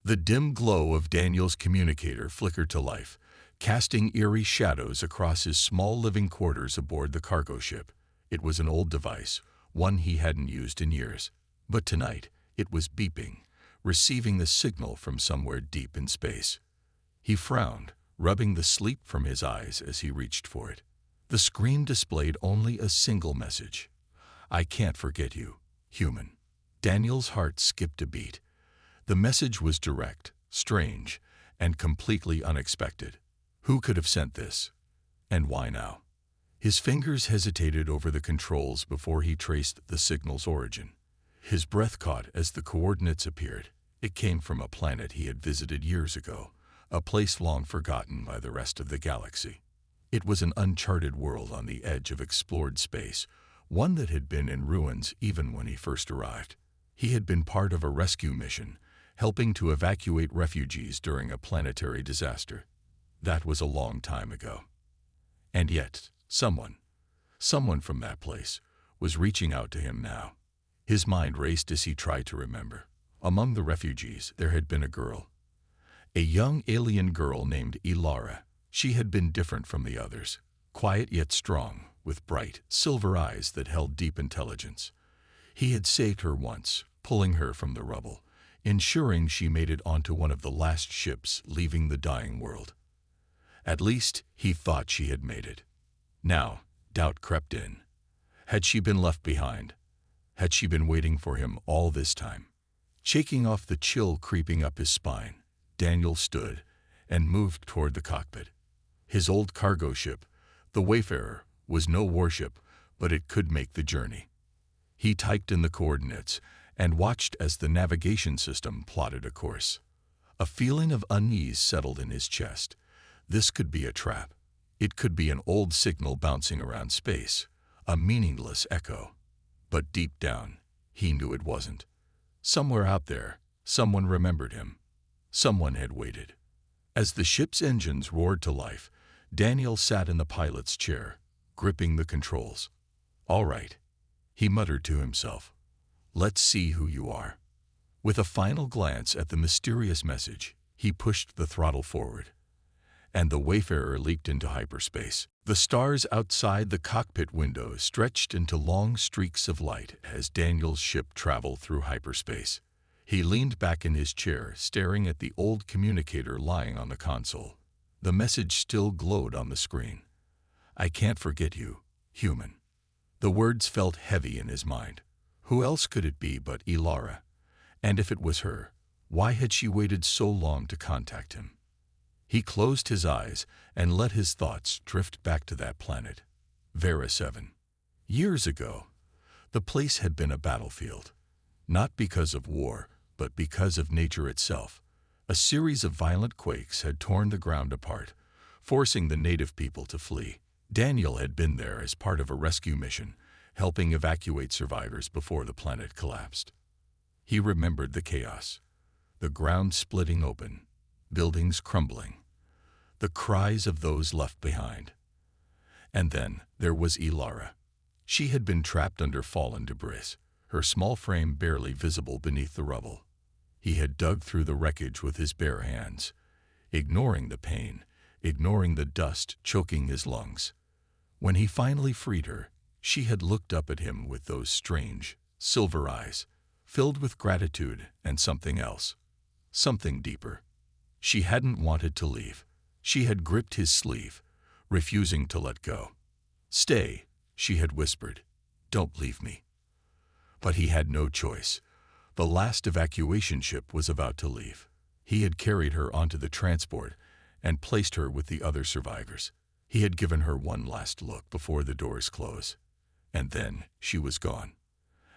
The dim glow of Daniel's communicator flickered to life, casting eerie shadows across his small living quarters aboard the cargo ship. It was an old device, one he hadn't used in years. But tonight, it was beeping, receiving the signal from somewhere deep in space. He frowned, rubbing the sleep from his eyes as he reached for it. The screen displayed only a single message. "I can't forget you, human." Daniel's heart skipped a beat. The message was direct, strange, and completely unexpected. Who could have sent this? And why now? His fingers hesitated over the controls before he traced the signal's origin. His breath caught as the coordinates appeared. It came from a planet he had visited years ago, a place long forgotten by the rest of the galaxy. It was an uncharted world on the edge of explored space, one that had been in ruins even when he first arrived. He had been part of a rescue mission, helping to evacuate refugees during a planetary disaster. That was a long time ago. And yet, someone from that place, was reaching out to him now. His mind raced as he tried to remember. Among the refugees, there had been a girl. A young alien girl named Ilara. She had been different from the others, quiet yet strong, with bright, silver eyes that held deep intelligence. He had saved her once, pulling her from the rubble, ensuring she made it onto one of the last ships leaving the dying world. At least, he thought she had made it. Now, doubt crept in. Had she been left behind? Had she been waiting for him all this time? Shaking off the chill creeping up his spine, Daniel stood and moved toward the cockpit. His old cargo ship, the Wayfarer, was no warship, but it could make the journey. He typed in the coordinates and watched as the navigation system plotted a course. A feeling of unease settled in his chest. This could be a trap. It could be an old signal bouncing around space, a meaningless echo. But deep down, he knew it wasn't. Somewhere out there, someone remembered him. Someone had waited. As the ship's engines roared to life, Daniel sat in the pilot's chair, gripping the controls. "All right," he muttered to himself. "Let's see who you are." With a final glance at the mysterious message, he pushed the throttle forward. And the Wayfarer leaped into hyperspace. The stars outside the cockpit windows stretched into long streaks of light as Daniel's ship traveled through hyperspace. He leaned back in his chair, staring at the old communicator lying on the console. The message still glowed on the screen. "I can't forget you, human." The words felt heavy in his mind. Who else could it be but Ilara? And if it was her, why had she waited so long to contact him? He closed his eyes and let his thoughts drift back to that planet, Vera 7. Years ago, the place had been a battlefield, not because of war, but because of nature itself. A series of violent quakes had torn the ground apart, forcing the native people to flee. Daniel had been there as part of a rescue mission, helping evacuate survivors before the planet collapsed. He remembered the chaos, the ground splitting open, buildings crumbling, the cries of those left behind. And then there was Ilara. She had been trapped under fallen debris, her small frame barely visible beneath the rubble. He had dug through the wreckage with his bare hands, ignoring the pain, ignoring the dust choking his lungs. When he finally freed her, she had looked up at him with those strange, silver eyes, filled with gratitude and something else, something deeper. She hadn't wanted to leave. She had gripped his sleeve, refusing to let go. "Stay," she had whispered. "Don't leave me." But he had no choice. The last evacuation ship was about to leave. He had carried her onto the transport and placed her with the other survivors. He had given her one last look before the doors closed. And then she was gone.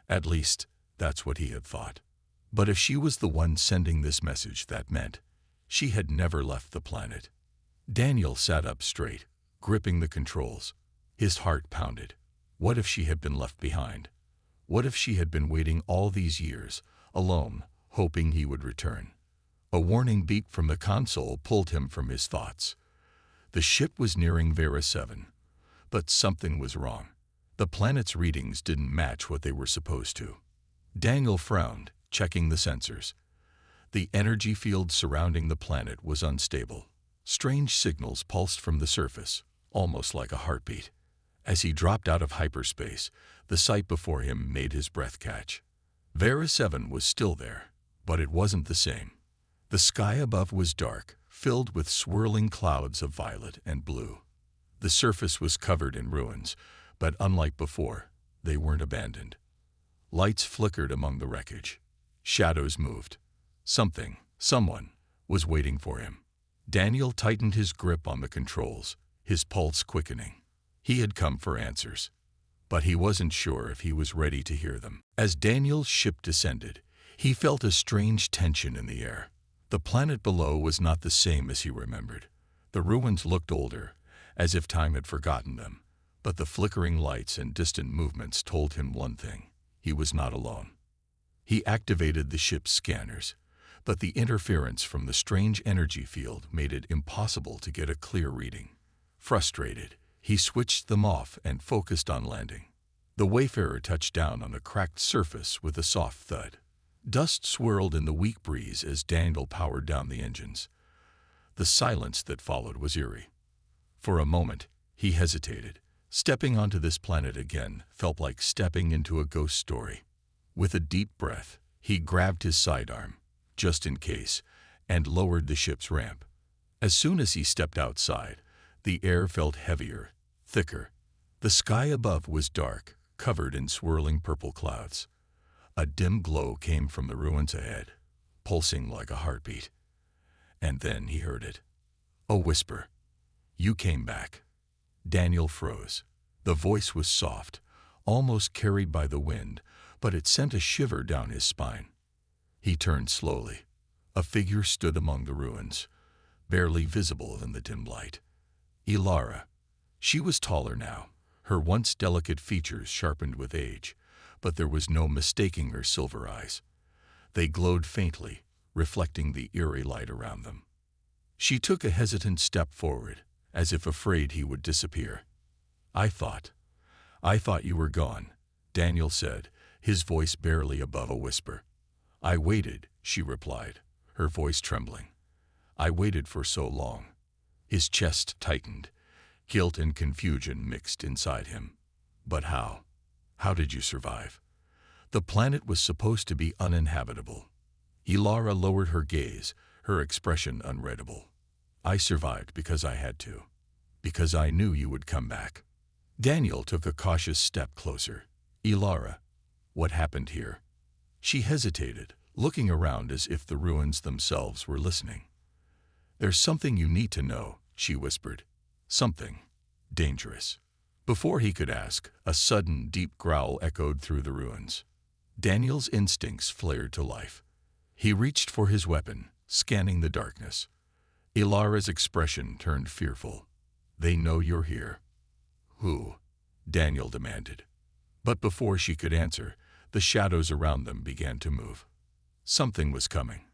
At least, that's what he had thought. But if she was the one sending this message, that meant she had never left the planet. Daniel sat up straight, gripping the controls. His heart pounded. What if she had been left behind? What if she had been waiting all these years, alone, hoping he would return? A warning beep from the console pulled him from his thoughts. The ship was nearing Vera 7, but something was wrong. The planet's readings didn't match what they were supposed to. Daniel frowned, checking the sensors. The energy field surrounding the planet was unstable. Strange signals pulsed from the surface, almost like a heartbeat. As he dropped out of hyperspace, the sight before him made his breath catch. Vera 7 was still there, but it wasn't the same. The sky above was dark, filled with swirling clouds of violet and blue. The surface was covered in ruins, but unlike before, they weren't abandoned. Lights flickered among the wreckage. Shadows moved. Someone, was waiting for him. Daniel tightened his grip on the controls, his pulse quickening. He had come for answers, but he wasn't sure if he was ready to hear them. As Daniel's ship descended, he felt a strange tension in the air. The planet below was not the same as he remembered. The ruins looked older, as if time had forgotten them, but the flickering lights and distant movements told him one thing: he was not alone. He activated the ship's scanners, but the interference from the strange energy field made it impossible to get a clear reading. Frustrated, he switched them off and focused on landing. The Wayfarer touched down on the cracked surface with a soft thud. Dust swirled in the weak breeze as Daniel powered down the engines. The silence that followed was eerie. For a moment, he hesitated. Stepping onto this planet again felt like stepping into a ghost story. With a deep breath, he grabbed his sidearm, just in case, and lowered the ship's ramp. As soon as he stepped outside, the air felt heavier, thicker. The sky above was dark, covered in swirling purple clouds. A dim glow came from the ruins ahead, pulsing like a heartbeat. And then he heard it. A whisper. "You came back." Daniel froze. The voice was soft, almost carried by the wind, but it sent a shiver down his spine. He turned slowly. A figure stood among the ruins, barely visible in the dim light. Ilara. She was taller now, her once delicate features sharpened with age, but there was no mistaking her silver eyes. They glowed faintly, reflecting the eerie light around them. She took a hesitant step forward, as if afraid he would disappear. I thought you were gone," Daniel said, his voice barely above a whisper. "I waited," she replied, her voice trembling. "I waited for so long." His chest tightened. Guilt and confusion mixed inside him. But how? How did you survive? The planet was supposed to be uninhabitable. Ilara lowered her gaze, her expression unreadable. "I survived because I had to. Because I knew you would come back." Daniel took a cautious step closer. "Ilara, what happened here?" She hesitated, looking around as if the ruins themselves were listening. "There's something you need to know," she whispered. "Something dangerous." Before he could ask, a sudden, deep growl echoed through the ruins. Daniel's instincts flared to life. He reached for his weapon, scanning the darkness. Ilara's expression turned fearful. "They know you're here." "Who?" Daniel demanded. But before she could answer, the shadows around them began to move. Something was coming,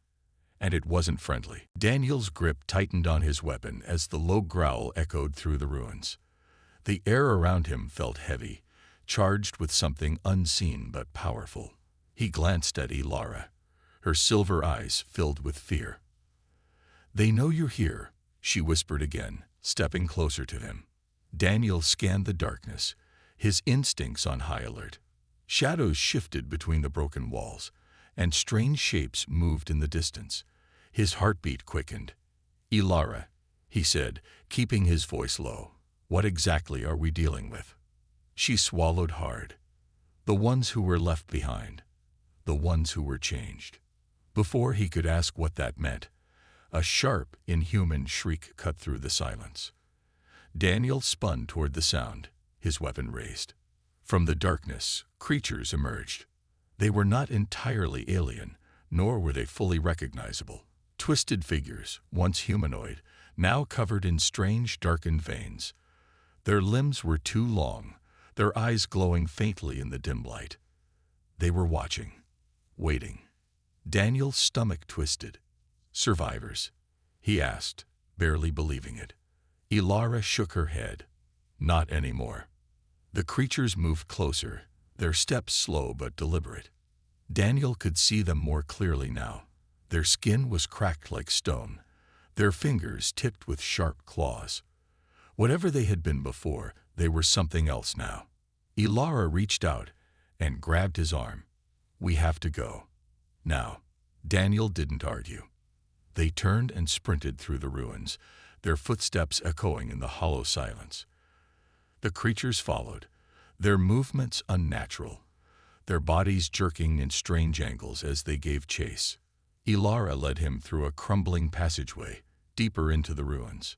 and it wasn't friendly. Daniel's grip tightened on his weapon as the low growl echoed through the ruins. The air around him felt heavy, charged with something unseen but powerful. He glanced at Ilara, her silver eyes filled with fear. "They know you're here," she whispered again, stepping closer to him. Daniel scanned the darkness, his instincts on high alert. Shadows shifted between the broken walls, and strange shapes moved in the distance. His heartbeat quickened. "Ilara," he said, keeping his voice low, "what exactly are we dealing with?" She swallowed hard. "The ones who were left behind. The ones who were changed." Before he could ask what that meant, a sharp, inhuman shriek cut through the silence. Daniel spun toward the sound, his weapon raised. From the darkness, creatures emerged. They were not entirely alien, nor were they fully recognizable. Twisted figures, once humanoid, now covered in strange, darkened veins. Their limbs were too long, their eyes glowing faintly in the dim light. They were watching, waiting. Daniel's stomach twisted. "Survivors?" he asked, barely believing it. Ilara shook her head. "Not anymore." The creatures moved closer, their steps slow but deliberate. Daniel could see them more clearly now. Their skin was cracked like stone, their fingers tipped with sharp claws. Whatever they had been before, they were something else now. Ilara reached out and grabbed his arm. "We have to go. Now." Daniel didn't argue. They turned and sprinted through the ruins, their footsteps echoing in the hollow silence. The creatures followed, their movements unnatural, their bodies jerking in strange angles as they gave chase. Ilara led him through a crumbling passageway, deeper into the ruins.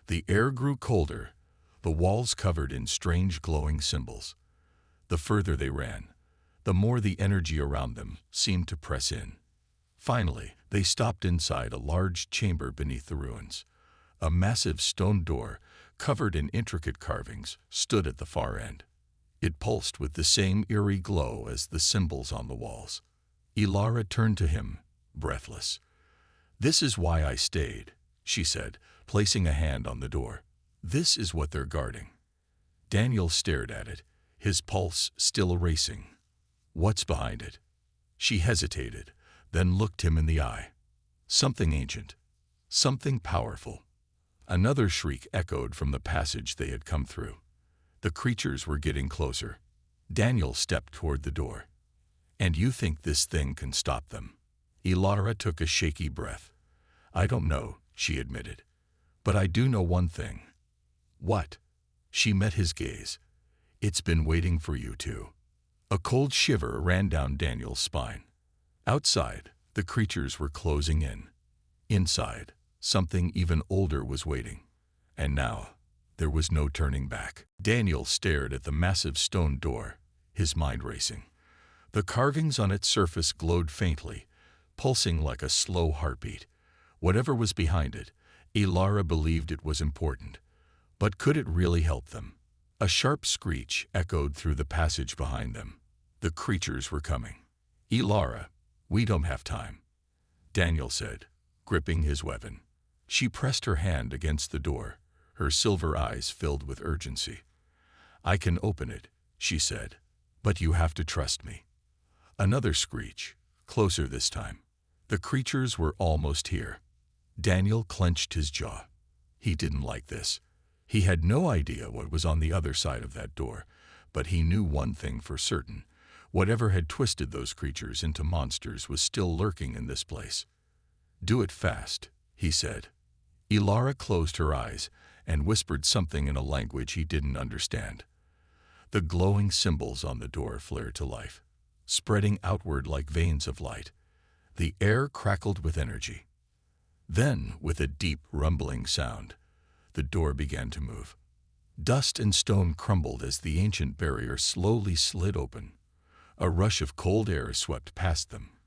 The air grew colder, the walls covered in strange glowing symbols. The further they ran, the more the energy around them seemed to press in. Finally, they stopped inside a large chamber beneath the ruins. A massive stone door, covered in intricate carvings, stood at the far end. It pulsed with the same eerie glow as the symbols on the walls. Ilara turned to him, breathless. "This is why I stayed," she said, placing a hand on the door. "This is what they're guarding." Daniel stared at it, his pulse still racing. "What's behind it?" She hesitated, then looked him in the eye. Something ancient, something powerful. Another shriek echoed from the passage they had come through. The creatures were getting closer. Daniel stepped toward the door. "And you think this thing can stop them?" Ilara took a shaky breath. "I don't know," she admitted. "But I do know one thing." "What?" She met his gaze. "It's been waiting for you too." A cold shiver ran down Daniel's spine. Outside, the creatures were closing in. Inside, something even older was waiting. And now, there was no turning back. Daniel stared at the massive stone door, his mind racing. The carvings on its surface glowed faintly, pulsing like a slow heartbeat. Whatever was behind it, Ilara believed it was important. But could it really help them? A sharp screech echoed through the passage behind them. The creatures were coming. "Ilara, we don't have time," Daniel said, gripping his weapon. She pressed her hand against the door, her silver eyes filled with urgency. "I can open it," she said, "but you have to trust me." Another screech, closer this time. The creatures were almost here. Daniel clenched his jaw. He didn't like this. He had no idea what was on the other side of that door, but he knew one thing for certain. Whatever had twisted those creatures into monsters was still lurking in this place. "Do it fast," he said. Ilara closed her eyes and whispered something in a language he didn't understand. The glowing symbols on the door flared to life, spreading outward like veins of light. The air crackled with energy. Then, with a deep, rumbling sound, the door began to move. Dust and stone crumbled as the ancient barrier slowly slid open. A rush of cold air swept past them,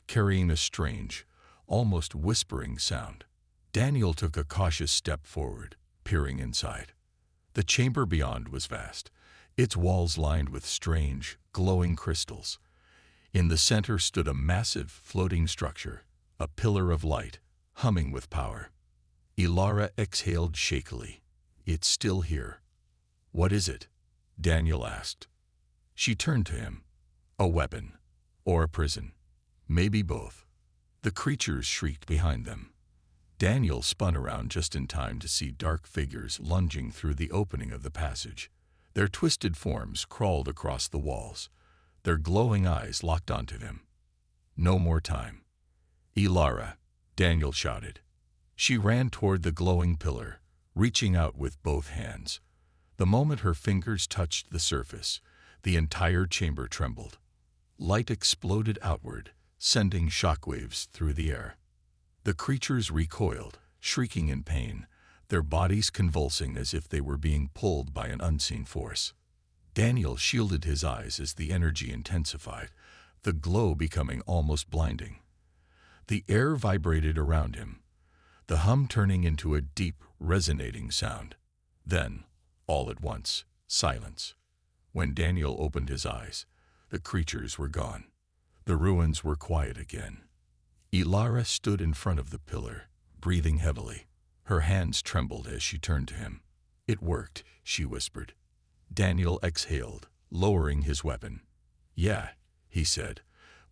carrying a strange, almost whispering sound. Daniel took a cautious step forward, peering inside. The chamber beyond was vast, its walls lined with strange, glowing crystals. In the center stood a massive, floating structure, a pillar of light, humming with power. Ilara exhaled shakily. "It's still here." "What is it?" Daniel asked. She turned to him. "A weapon, or a prison. Maybe both." The creatures shrieked behind them. Daniel spun around just in time to see dark figures lunging through the opening of the passage. Their twisted forms crawled across the walls, their glowing eyes locked onto him. "No more time." "Ilara," Daniel shouted. She ran toward the glowing pillar, reaching out with both hands. The moment her fingers touched the surface, the entire chamber trembled. Light exploded outward, sending shockwaves through the air. The creatures recoiled, shrieking in pain, their bodies convulsing as if they were being pulled by an unseen force. Daniel shielded his eyes as the energy intensified, the glow becoming almost blinding. The air vibrated around him, the hum turning into a deep, resonating sound. Then, all at once, silence. When Daniel opened his eyes, the creatures were gone. The ruins were quiet again. Ilara stood in front of the pillar, breathing heavily. Her hands trembled as she turned to him. "It worked," she whispered. Daniel exhaled, lowering his weapon. "Yeah," he said,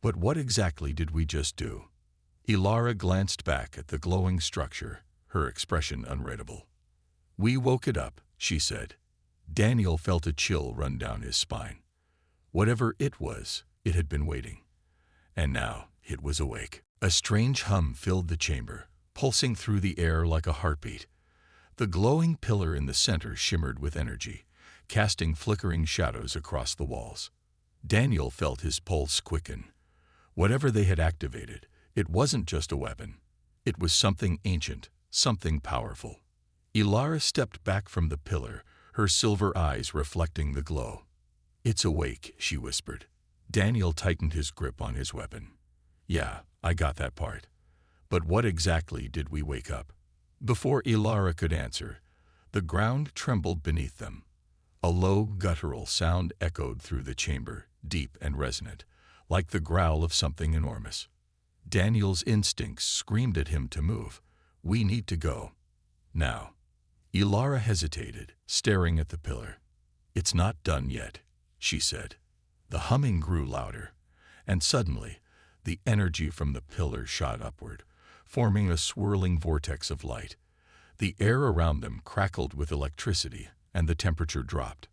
"but what exactly did we just do?" Ilara glanced back at the glowing structure, her expression unreadable. "We woke it up," she said. Daniel felt a chill run down his spine. Whatever it was, it had been waiting. And now it was awake. A strange hum filled the chamber, pulsing through the air like a heartbeat. The glowing pillar in the center shimmered with energy, casting flickering shadows across the walls. Daniel felt his pulse quicken. Whatever they had activated, it wasn't just a weapon. It was something ancient, something powerful. Ilara stepped back from the pillar, her silver eyes reflecting the glow. "It's awake," she whispered. Daniel tightened his grip on his weapon. "Yeah, I got that part. But what exactly did we wake up?" Before Ilara could answer, the ground trembled beneath them. A low, guttural sound echoed through the chamber, deep and resonant, like the growl of something enormous. Daniel's instincts screamed at him to move. "We need to go. Now." Ilara hesitated, staring at the pillar. "It's not done yet," she said. The humming grew louder, and suddenly, the energy from the pillar shot upward, forming a swirling vortex of light. The air around them crackled with electricity, and the temperature dropped.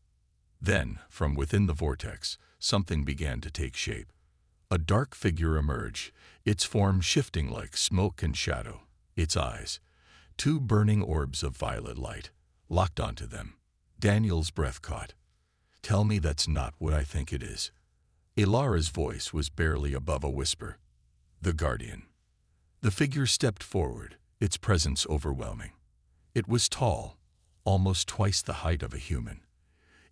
Then, from within the vortex, something began to take shape. A dark figure emerged, its form shifting like smoke and shadow. Its eyes, two burning orbs of violet light, locked onto them. Daniel's breath caught. "Tell me that's not what I think it is." Ilara's voice was barely above a whisper. "The Guardian." The figure stepped forward, its presence overwhelming. It was tall, almost twice the height of a human.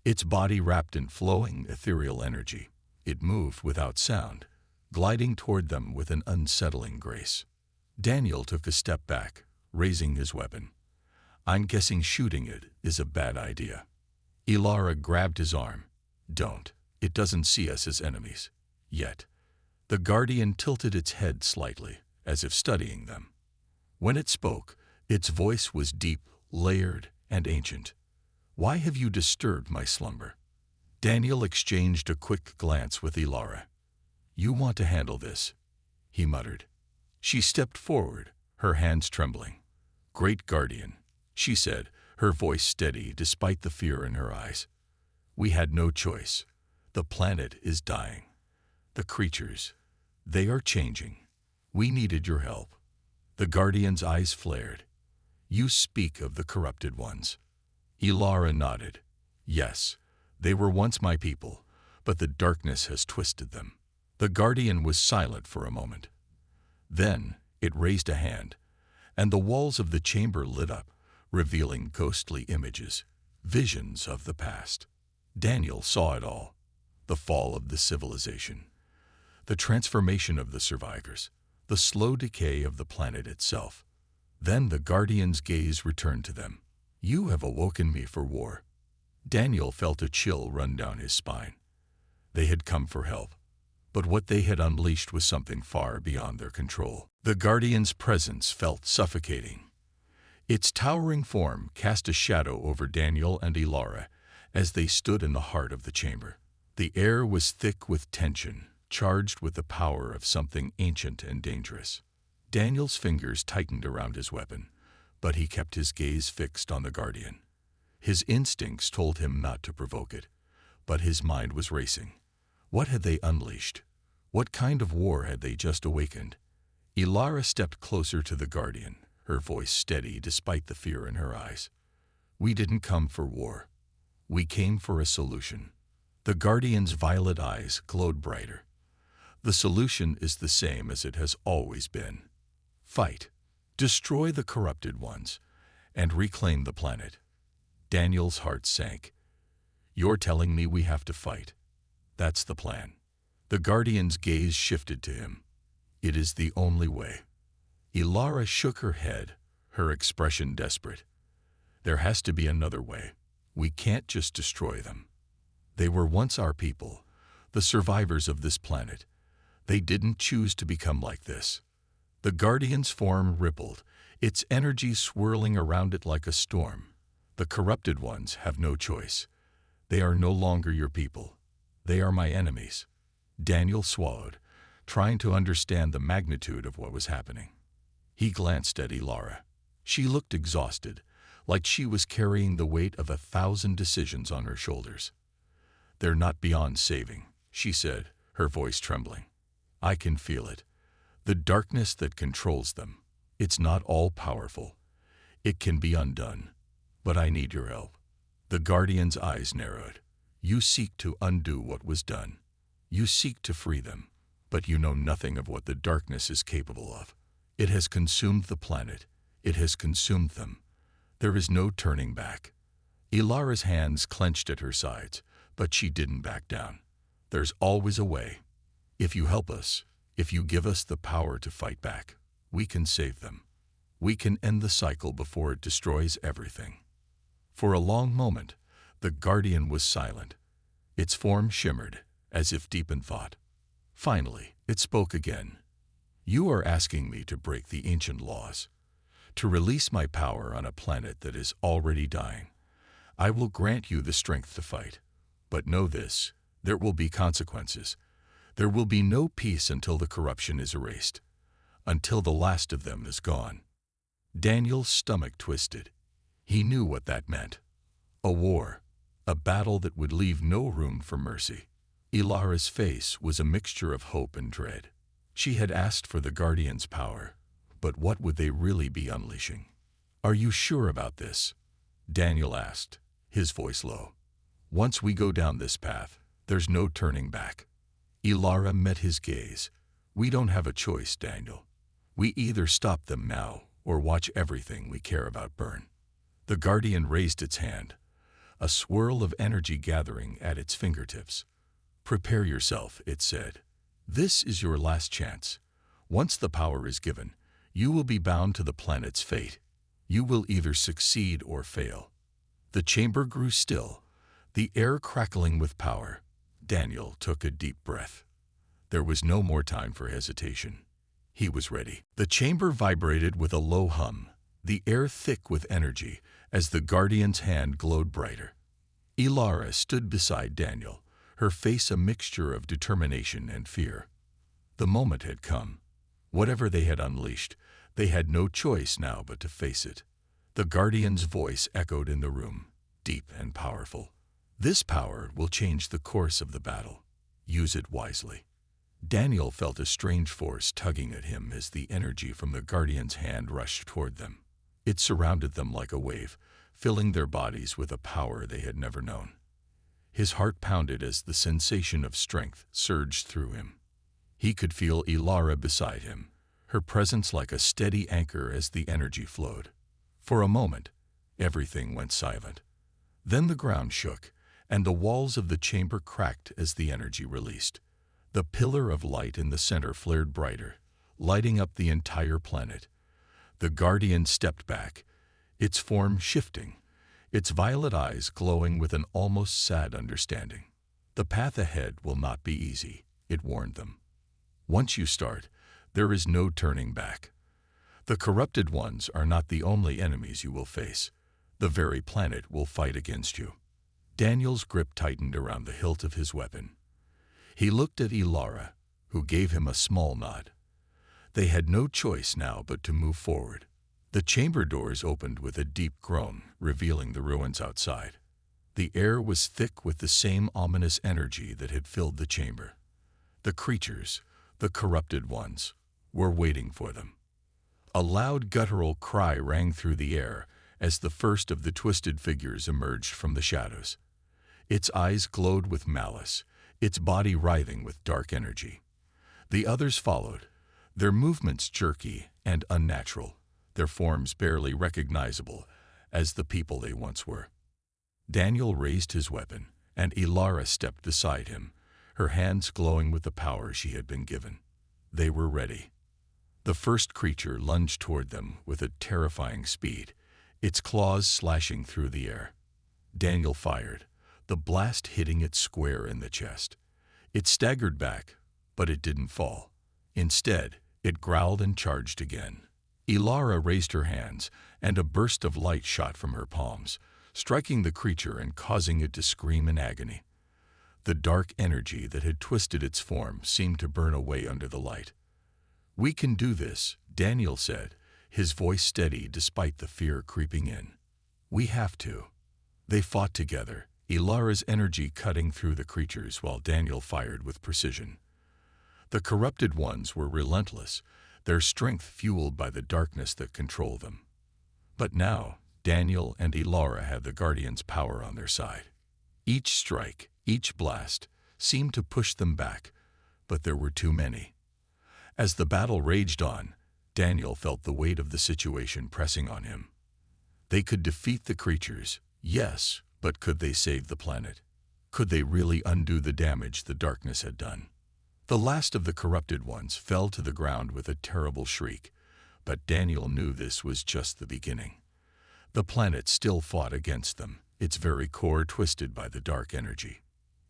Its body wrapped in flowing, ethereal energy. It moved without sound, gliding toward them with an unsettling grace. Daniel took a step back, raising his weapon. "I'm guessing shooting it is a bad idea." Ilara grabbed his arm. "Don't. It doesn't see us as enemies. Yet." The Guardian tilted its head slightly, as if studying them. When it spoke, its voice was deep, layered, and ancient. "Why have you disturbed my slumber?" Daniel exchanged a quick glance with Ilara. "You want to handle this," he muttered. She stepped forward, her hands trembling. "Great Guardian," she said, her voice steady despite the fear in her eyes. "We had no choice. The planet is dying. The creatures, they are changing. We needed your help." The Guardian's eyes flared. "You speak of the corrupted ones." Ilara nodded. "Yes, they were once my people, but the darkness has twisted them." The Guardian was silent for a moment. Then it raised a hand, and the walls of the chamber lit up, revealing ghostly images, visions of the past. Daniel saw it all: the fall of the civilization, the transformation of the survivors, the slow decay of the planet itself. Then the Guardian's gaze returned to them. "You have awoken me for war." Daniel felt a chill run down his spine. They had come for help, but what they had unleashed was something far beyond their control. The Guardian's presence felt suffocating. Its towering form cast a shadow over Daniel and Ilara as they stood in the heart of the chamber. The air was thick with tension, charged with the power of something ancient and dangerous. Daniel's fingers tightened around his weapon, but he kept his gaze fixed on the Guardian. His instincts told him not to provoke it, but his mind was racing. What had they unleashed? What kind of war had they just awakened? Ilara stepped closer to the Guardian, her voice steady despite the fear in her eyes. "We didn't come for war. We came for a solution." The Guardian's violet eyes glowed brighter. "The solution is the same as it has always been. Fight. Destroy the corrupted ones, and reclaim the planet." Daniel's heart sank. "You're telling me we have to fight? That's the plan." The Guardian's gaze shifted to him. "It is the only way." Ilara shook her head, her expression desperate. "There has to be another way. We can't just destroy them. They were once our people, the survivors of this planet. They didn't choose to become like this." The Guardian's form rippled, its energy swirling around it like a storm. "The corrupted ones have no choice. They are no longer your people. They are my enemies." Daniel swallowed, trying to understand the magnitude of what was happening. He glanced at Ilara. She looked exhausted, like she was carrying the weight of 1,000 decisions on her shoulders. "They're not beyond saving," she said, her voice trembling. "I can feel it. The darkness that controls them. It's not all-powerful. It can be undone. But I need your help." The Guardian's eyes narrowed. "You seek to undo what was done. You seek to free them, but you know nothing of what the darkness is capable of. It has consumed the planet. It has consumed them. There is no turning back." Ilara's hands clenched at her sides, but she didn't back down. "There's always a way. If you help us, if you give us the power to fight back, we can save them. We can end the cycle before it destroys everything." For a long moment, the Guardian was silent. Its form shimmered, as if deep in thought. Finally, it spoke again. "You are asking me to break the ancient laws, to release my power on a planet that is already dying. I will grant you the strength to fight. But know this, there will be consequences. There will be no peace until the corruption is erased, until the last of them is gone." Daniel's stomach twisted. He knew what that meant. A war, a battle that would leave no room for mercy. Ilara's face was a mixture of hope and dread. She had asked for the Guardian's power, but what would they really be unleashing? "Are you sure about this?" Daniel asked, his voice low. "Once we go down this path, there's no turning back." Ilara met his gaze. "We don't have a choice, Daniel. We either stop them now or watch everything we care about burn." The Guardian raised its hand, a swirl of energy gathering at its fingertips. "Prepare yourself," it said. "This is your last chance. Once the power is given, you will be bound to the planet's fate. You will either succeed or fail." The chamber grew still, the air crackling with power. Daniel took a deep breath. There was no more time for hesitation. He was ready. The chamber vibrated with a low hum, the air thick with energy, as the Guardian's hand glowed brighter. Ilara stood beside Daniel, her face a mixture of determination and fear. The moment had come. Whatever they had unleashed, they had no choice now but to face it. The Guardian's voice echoed in the room, deep and powerful. "This power will change the course of the battle. Use it wisely." Daniel felt a strange force tugging at him as the energy from the Guardian's hand rushed toward them. It surrounded them like a wave, filling their bodies with a power they had never known. His heart pounded as the sensation of strength surged through him. He could feel Ilara beside him, her presence like a steady anchor as the energy flowed. For a moment, everything went silent. Then the ground shook, and the walls of the chamber cracked as the energy released. The pillar of light in the center flared brighter, lighting up the entire planet. The Guardian stepped back, its form shifting, its violet eyes glowing with an almost sad understanding. "The path ahead will not be easy," it warned them. "Once you start, there is no turning back. The corrupted ones are not the only enemies you will face. The very planet will fight against you." Daniel's grip tightened around the hilt of his weapon. He looked at Ilara, who gave him a small nod. They had no choice now but to move forward. The chamber doors opened with a deep groan, revealing the ruins outside. The air was thick with the same ominous energy that had filled the chamber. The creatures, the corrupted ones, were waiting for them. A loud guttural cry rang through the air as the first of the twisted figures emerged from the shadows. Its eyes glowed with malice, its body writhing with dark energy. The others followed, their movements jerky and unnatural, their forms barely recognizable as the people they once were. Daniel raised his weapon, and Ilara stepped beside him, her hands glowing with the power she had been given. They were ready. The first creature lunged toward them with a terrifying speed, its claws slashing through the air. Daniel fired, the blast hitting it square in the chest. It staggered back, but it didn't fall. Instead, it growled and charged again. Ilara raised her hands, and a burst of light shot from her palms, striking the creature and causing it to scream in agony. The dark energy that had twisted its form seemed to burn away under the light. "We can do this," Daniel said, his voice steady despite the fear creeping in. "We have to." They fought together, Ilara's energy cutting through the creatures while Daniel fired with precision. The corrupted ones were relentless, their strength fueled by the darkness that controlled them. But now, Daniel and Ilara had the Guardian's power on their side. Each strike, each blast, seemed to push them back, but there were too many. As the battle raged on, Daniel felt the weight of the situation pressing on him. They could defeat the creatures, yes, but could they save the planet? Could they really undo the damage the darkness had done? The last of the corrupted ones fell to the ground with a terrible shriek, but Daniel knew this was just the beginning. The planet still fought against them, its very core twisted by the dark energy.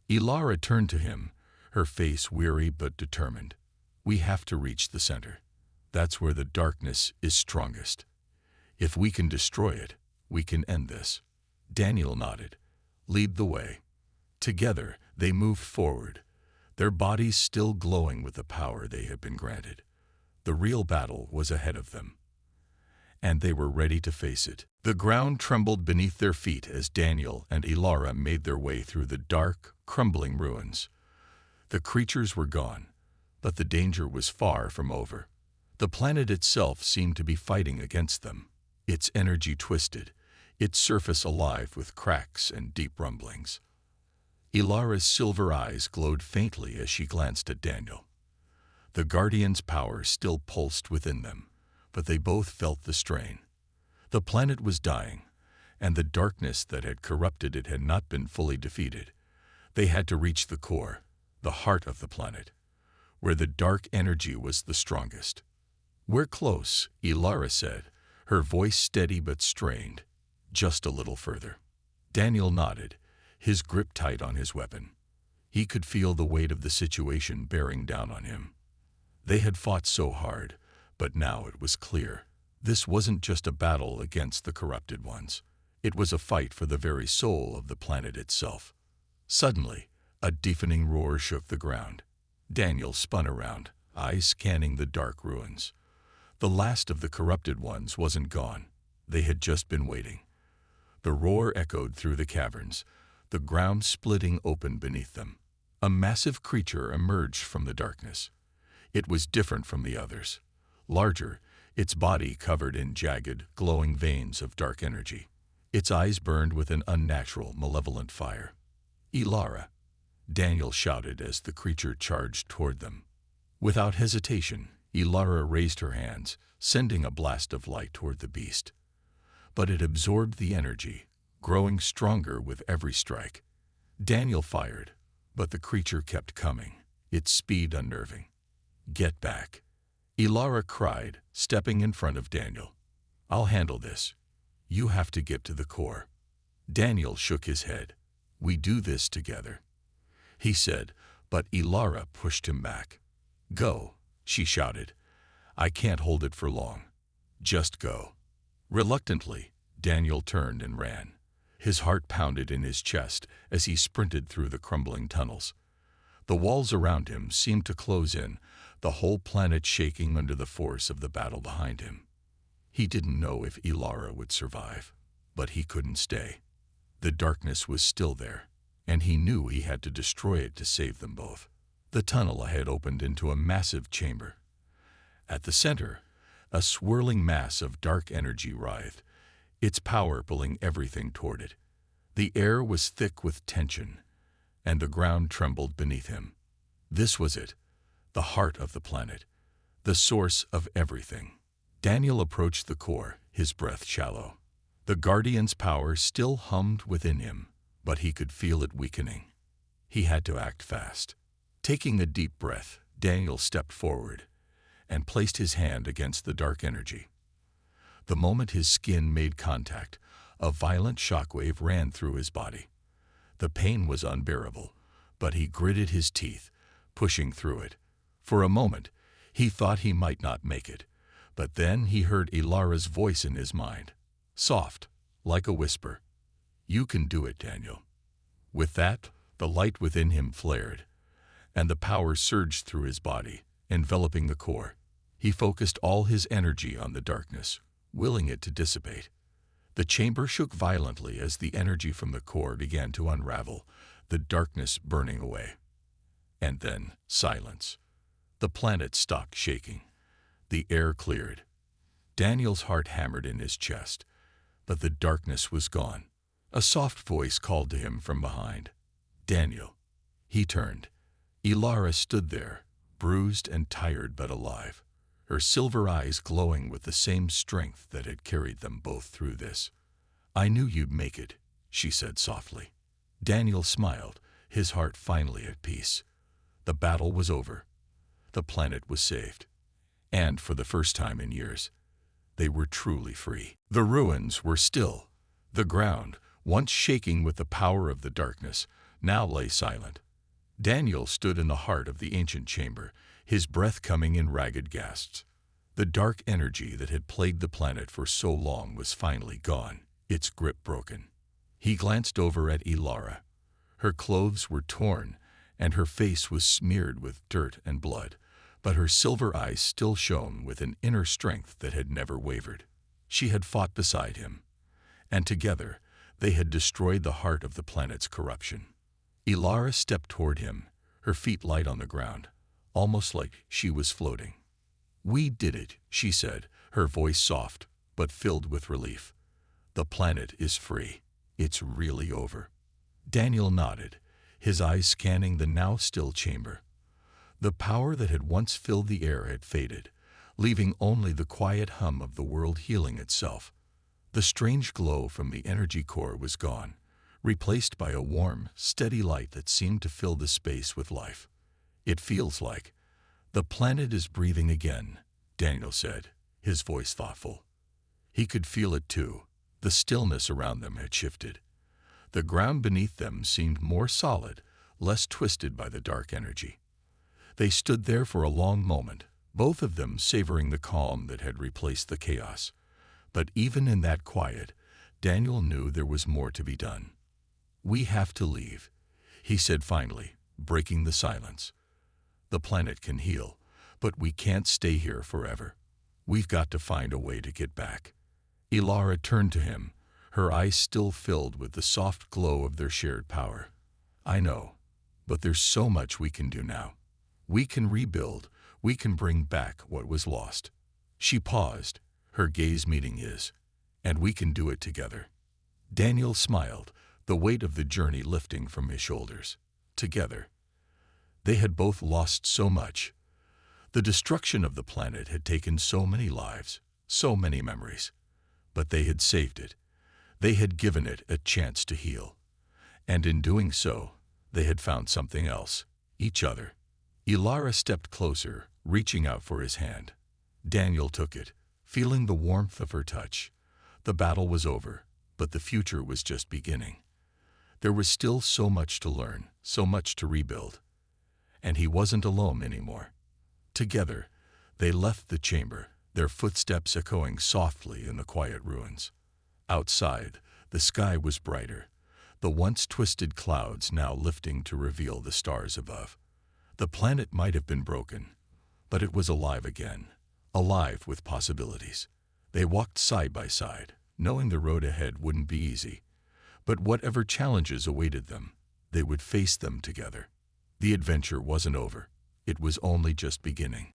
Ilara turned to him, her face weary but determined. "We have to reach the center. That's where the darkness is strongest. If we can destroy it, we can end this." Daniel nodded. "Lead the way." Together, they moved forward, their bodies still glowing with the power they had been granted. The real battle was ahead of them, and they were ready to face it. The ground trembled beneath their feet as Daniel and Ilara made their way through the dark, crumbling ruins. The creatures were gone, but the danger was far from over. The planet itself seemed to be fighting against them, its energy twisted, its surface alive with cracks and deep rumblings. Ilara's silver eyes glowed faintly as she glanced at Daniel. The Guardian's power still pulsed within them, but they both felt the strain. The planet was dying, and the darkness that had corrupted it had not been fully defeated. They had to reach the core, the heart of the planet, where the dark energy was the strongest. "We're close," Ilara said, her voice steady but strained. "Just a little further." Daniel nodded, his grip tight on his weapon. He could feel the weight of the situation bearing down on him. They had fought so hard, but now it was clear. This wasn't just a battle against the corrupted ones. It was a fight for the very soul of the planet itself. Suddenly, a deafening roar shook the ground. Daniel spun around, eyes scanning the dark ruins. The last of the corrupted ones wasn't gone. They had just been waiting. The roar echoed through the caverns, the ground splitting open beneath them. A massive creature emerged from the darkness. It was different from the others. Larger, its body covered in jagged, glowing veins of dark energy. Its eyes burned with an unnatural, malevolent fire. "Ilara!" Daniel shouted as the creature charged toward them. Without hesitation, Ilara raised her hands, sending a blast of light toward the beast. But it absorbed the energy, growing stronger with every strike. Daniel fired, but the creature kept coming, its speed unnerving. "Get back!" Ilara cried, stepping in front of Daniel. "I'll handle this. You have to get to the core." Daniel shook his head. "We do this together," he said, but Ilara pushed him back. "Go," she shouted. "I can't hold it for long. Just go." Reluctantly, Daniel turned and ran. His heart pounded in his chest as he sprinted through the crumbling tunnels. The walls around him seemed to close in, the whole planet shaking under the force of the battle behind him. He didn't know if Ilara would survive, but he couldn't stay. The darkness was still there, and he knew he had to destroy it to save them both. The tunnel ahead opened into a massive chamber. At the center, a swirling mass of dark energy writhed, its power pulling everything toward it. The air was thick with tension, and the ground trembled beneath him. This was it, the heart of the planet, the source of everything. Daniel approached the core, his breath shallow. The Guardian's power still hummed within him, but he could feel it weakening. He had to act fast. Taking a deep breath, Daniel stepped forward and placed his hand against the dark energy. The moment his skin made contact, a violent shockwave ran through his body. The pain was unbearable, but he gritted his teeth, pushing through it. For a moment, he thought he might not make it, but then he heard Ilara's voice in his mind, soft, like a whisper. "You can do it, Daniel." With that, The light within him flared, and the power surged through his body, enveloping the core. He focused all his energy on the darkness, willing it to dissipate. The chamber shook violently as the energy from the core began to unravel, the darkness burning away. And then silence. The planet stopped shaking. The air cleared. Daniel's heart hammered in his chest, but the darkness was gone. A soft voice called to him from behind. "Daniel." He turned. Ilara stood there, bruised and tired but alive, her silver eyes glowing with the same strength that had carried them both through this. "I knew you'd make it," she said softly. Daniel smiled, his heart finally at peace. The battle was over. The planet was saved. And for the first time in years, they were truly free. The ruins were still. The ground, once shaking with the power of the darkness, now lay silent. Daniel stood in the heart of the ancient chamber, his breath coming in ragged gasps. The dark energy that had plagued the planet for so long was finally gone, its grip broken. He glanced over at Ilara. Her clothes were torn, and her face was smeared with dirt and blood, but her silver eyes still shone with an inner strength that had never wavered. She had fought beside him, and together they had destroyed the heart of the planet's corruption. Ilara stepped toward him, her feet light on the ground, almost like she was floating. "We did it," she said, her voice soft, but filled with relief. "The planet is free. It's really over." Daniel nodded, his eyes scanning the now still chamber. The power that had once filled the air had faded, leaving only the quiet hum of the world healing itself. The strange glow from the energy core was gone, replaced by a warm, steady light that seemed to fill the space with life. "It feels like the planet is breathing again," Daniel said, his voice thoughtful. He could feel it too. The stillness around them had shifted. The ground beneath them seemed more solid, less twisted by the dark energy. They stood there for a long moment, both of them savoring the calm that had replaced the chaos. But even in that quiet, Daniel knew there was more to be done. "We have to leave," he said finally, breaking the silence. "The planet can heal, but we can't stay here forever. We've got to find a way to get back." Ilara turned to him, her eyes still filled with the soft glow of their shared power. "I know, but there's so much we can do now. We can rebuild, we can bring back what was lost." She paused, her gaze meeting his. "And we can do it together." Daniel smiled, the weight of the journey lifting from his shoulders. Together. They had both lost so much. The destruction of the planet had taken so many lives, so many memories. But they had saved it. They had given it a chance to heal. And in doing so, they had found something else, each other. Ilara stepped closer, reaching out for his hand. Daniel took it, feeling the warmth of her touch. The battle was over, but the future was just beginning. There was still so much to learn, so much to rebuild. And he wasn't alone anymore. Together, they left the chamber, their footsteps echoing softly in the quiet ruins. Outside, the sky was brighter, the once twisted clouds now lifting to reveal the stars above. The planet might have been broken, but it was alive again, alive with possibilities. They walked side by side, knowing the road ahead wouldn't be easy. But whatever challenges awaited them, they would face them together. The adventure wasn't over. It was only just beginning.